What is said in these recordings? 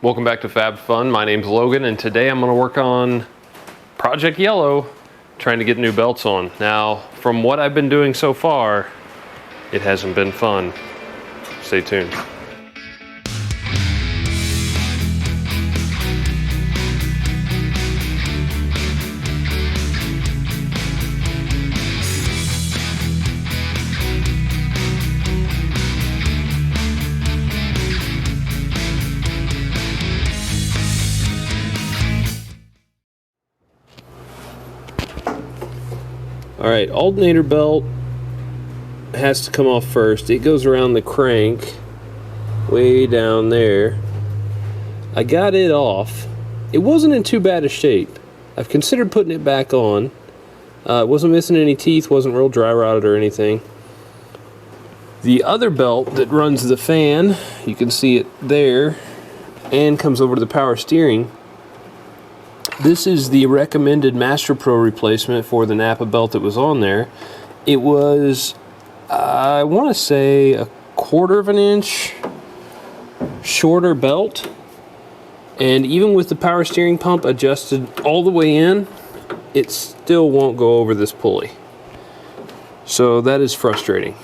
Welcome back to Fab Fun. My name's Logan, and today I'm going to work on Project Yellow, trying to get new belts on. Now, from what I've been doing so far, it hasn't been fun. Stay tuned. Alright, alternator belt has to come off first. It goes around the crank way down there. I got it off. It wasn't in too bad a shape. I've considered putting it back on. It wasn't missing any teeth, wasn't real dry rotted or anything. The other belt that runs the fan, you can see it there, and comes over to the power steering. This is the recommended Master Pro replacement for the Napa belt that was on there. It was, I want to say, 1/4 of an inch shorter belt. And even with the power steering pump adjusted all the way in, it still won't go over this pulley. So that is frustrating.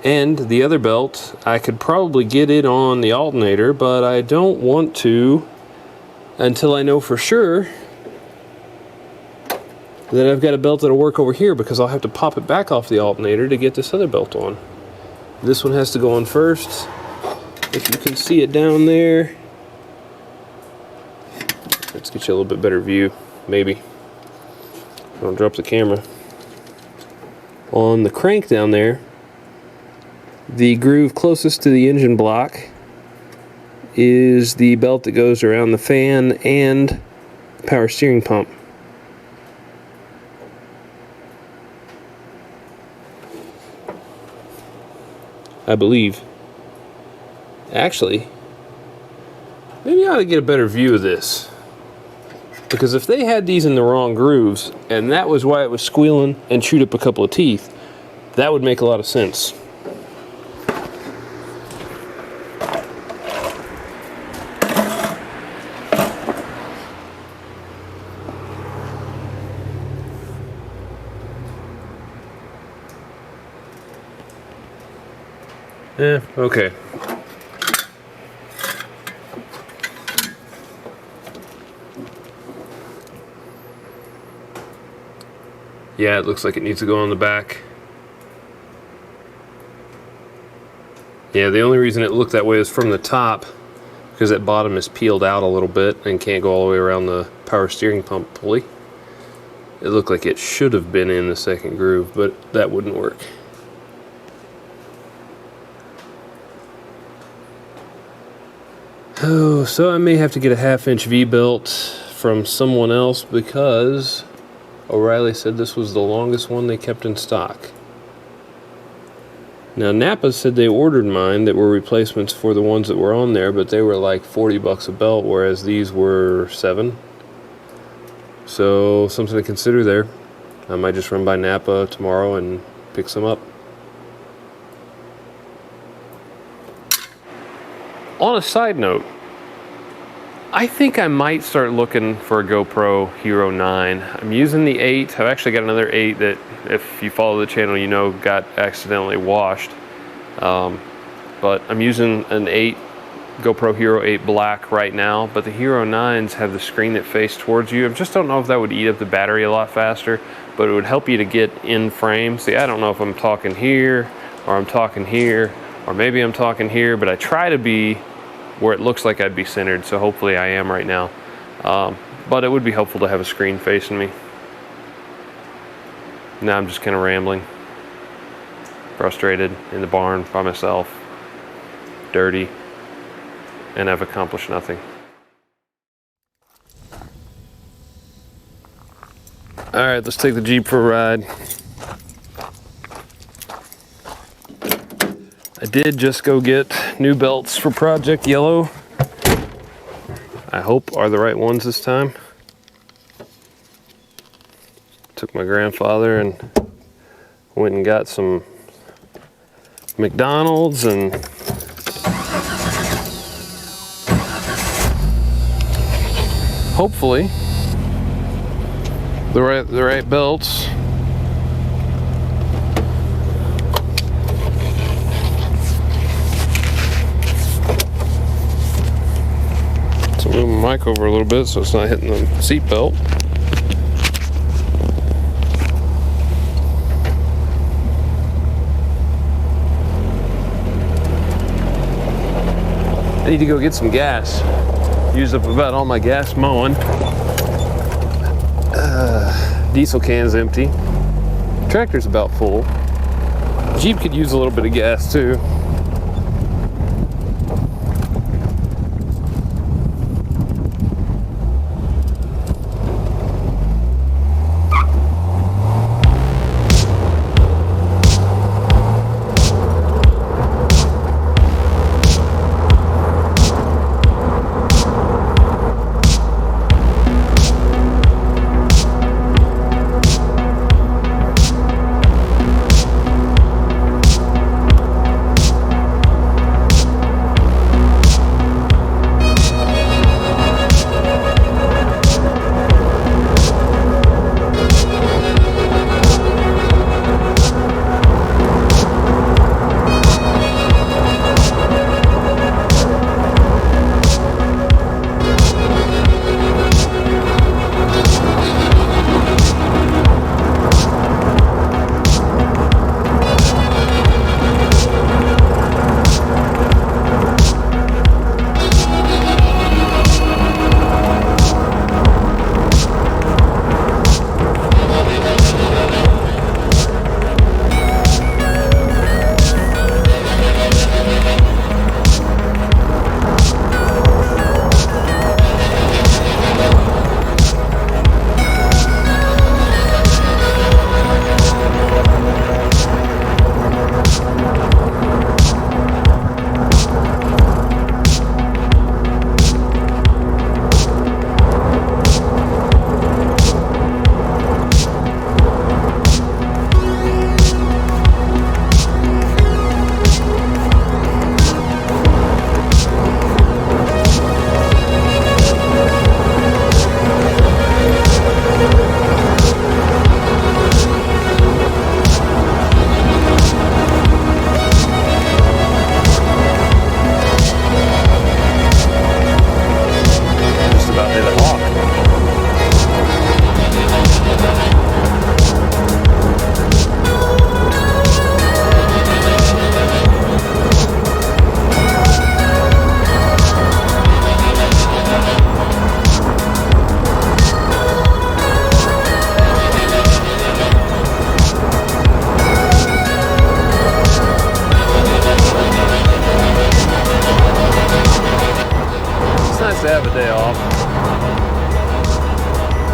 And the other belt, I could probably get it on the alternator, but I don't want to until I know for sure that I've got a belt that'll work over here, because I'll have to pop it back off the alternator to get this other belt on. This one has to go on first. If you can see it down there, let's get you a little bit better view, maybe. Don't drop the camera. On the crank down there, the groove closest to the engine block is the belt that goes around the fan and power steering pump. I believe. Actually, maybe I ought to get a better view of this. Because if they had these in the wrong grooves, and that was why it was squealing and chewed up a couple of teeth, that would make a lot of sense. Okay. Yeah, it looks like it needs to go on the back. Yeah, the only reason it looked that way is from the top, because that bottom is peeled out a little bit and can't go all the way around the power steering pump pulley. It looked like it should have been in the second groove, but that wouldn't work. Oh, so I may have to get a 1/2 inch V-belt from someone else, because O'Reilly said this was the longest one they kept in stock. Now Napa said they ordered mine that were replacements for the ones that were on there, but they were like $40 a belt, whereas these were $7. So something to consider there. I might just run by Napa tomorrow and pick some up. On a side note, I think I might start looking for a GoPro Hero 9. I'm using the 8. I've actually got another 8 that, if you follow the channel, you know got accidentally washed. But I'm using an 8, GoPro Hero 8 Black right now, but the Hero 9s have the screen that face towards you. I just don't know if that would eat up the battery a lot faster, but it would help you to get in frame. See, I don't know if I'm talking here, or I'm talking here, or maybe I'm talking here, but I try to be where it looks like I'd be centered, so hopefully I am right now. But it would be helpful to have a screen facing me. Now I'm just kind of rambling. Frustrated in the barn by myself. Dirty. And I've accomplished nothing. Alright, let's take the Jeep for a ride. I did just go get new belts for Project Yellow. I hope are the right ones this time. Took my grandfather and went and got some McDonald's and hopefully the right belts. So move my mic over a little bit so it's not hitting the seat belt. I need to go get some gas. Used up about all my gas mowing. Diesel can's empty. Tractor's about full. Jeep could use a little bit of gas too.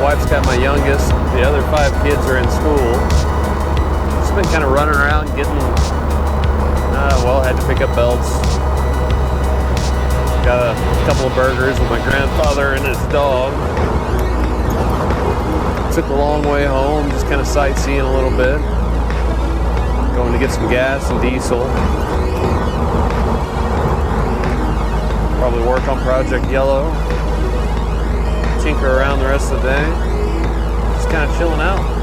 Wife's got my youngest. The other 5 kids are in school. Just been kind of running around getting, had to pick up belts. Got a couple of burgers with my grandfather and his dog. Took a long way home, just kind of sightseeing a little bit. Going to get some gas and diesel. Probably work on Project Yellow. Tinker around the rest of the day. Just kind of chilling out.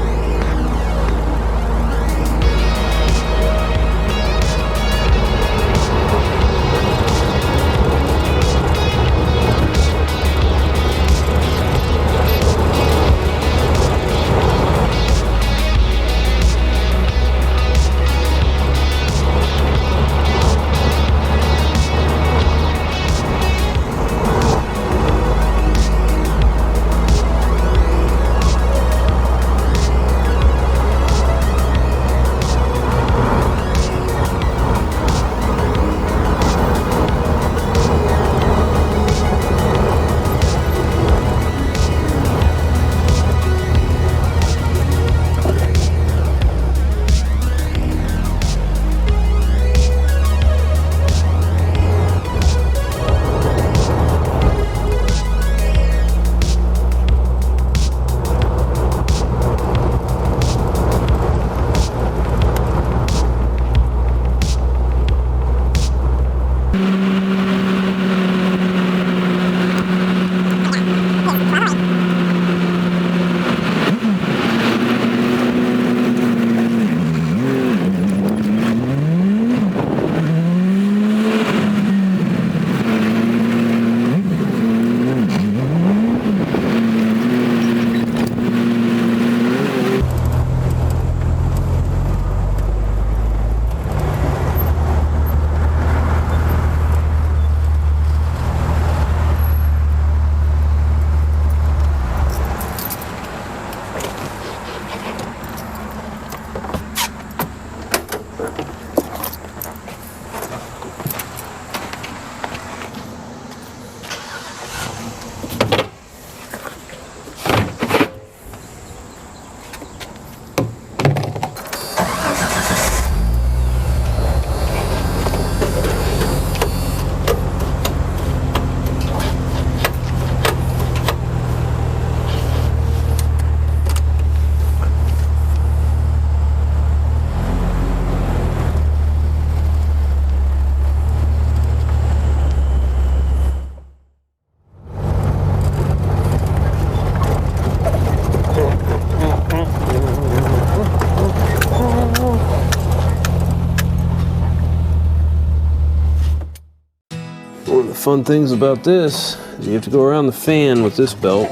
fun things about this is you have to go around the fan with this belt,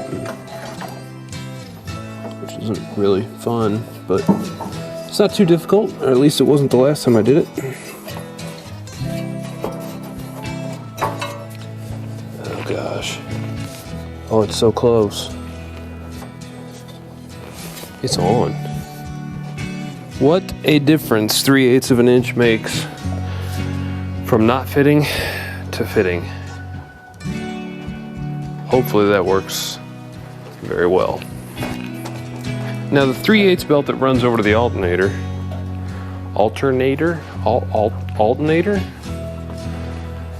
which isn't really fun, but it's not too difficult, or at least it wasn't the last time I did it. Oh gosh. Oh, it's so close. It's on. What a difference 3/8 of an inch makes from not fitting to fitting. Hopefully that works very well. Now the 3/8 belt that runs over to the alternator,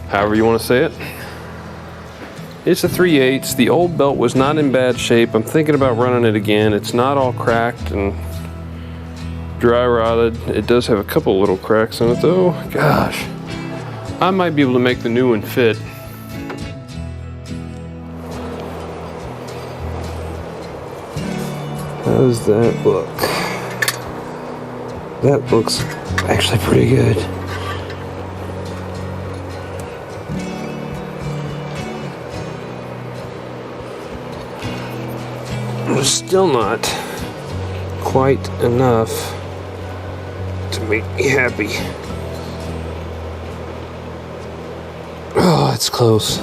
however you want to say it, it's a 3/8. The old belt was not in bad shape. I'm thinking about running it again. It's not all cracked and dry rotted. It does have a couple little cracks in it though. Gosh, I might be able to make the new one fit. How does that look? That looks actually pretty good. It's still not quite enough to make me happy. Oh, it's close.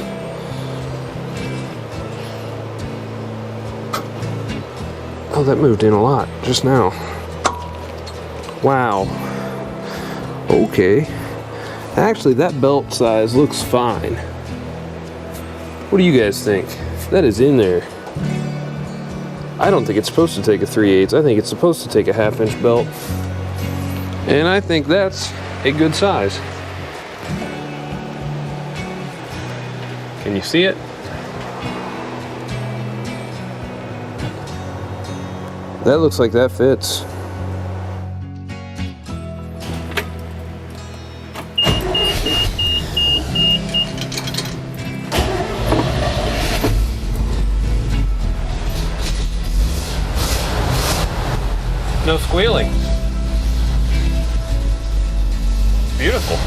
Oh, that moved in a lot just now. Wow. Okay. Actually, that belt size looks fine. What do you guys think? That is in there. I don't think it's supposed to take a 3/8. I think it's supposed to take a 1/2 inch belt. And I think that's a good size. Can you see it? That looks like that fits. No squealing. Beautiful.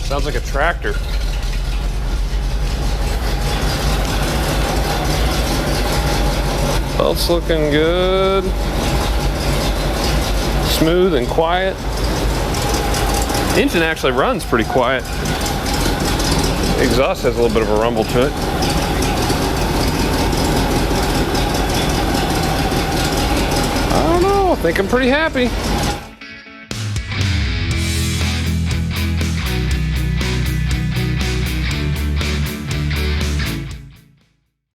Sounds like a tractor. Belt's looking good. Smooth and quiet. Engine actually runs pretty quiet. Exhaust has a little bit of a rumble to it. I don't know, I think I'm pretty happy.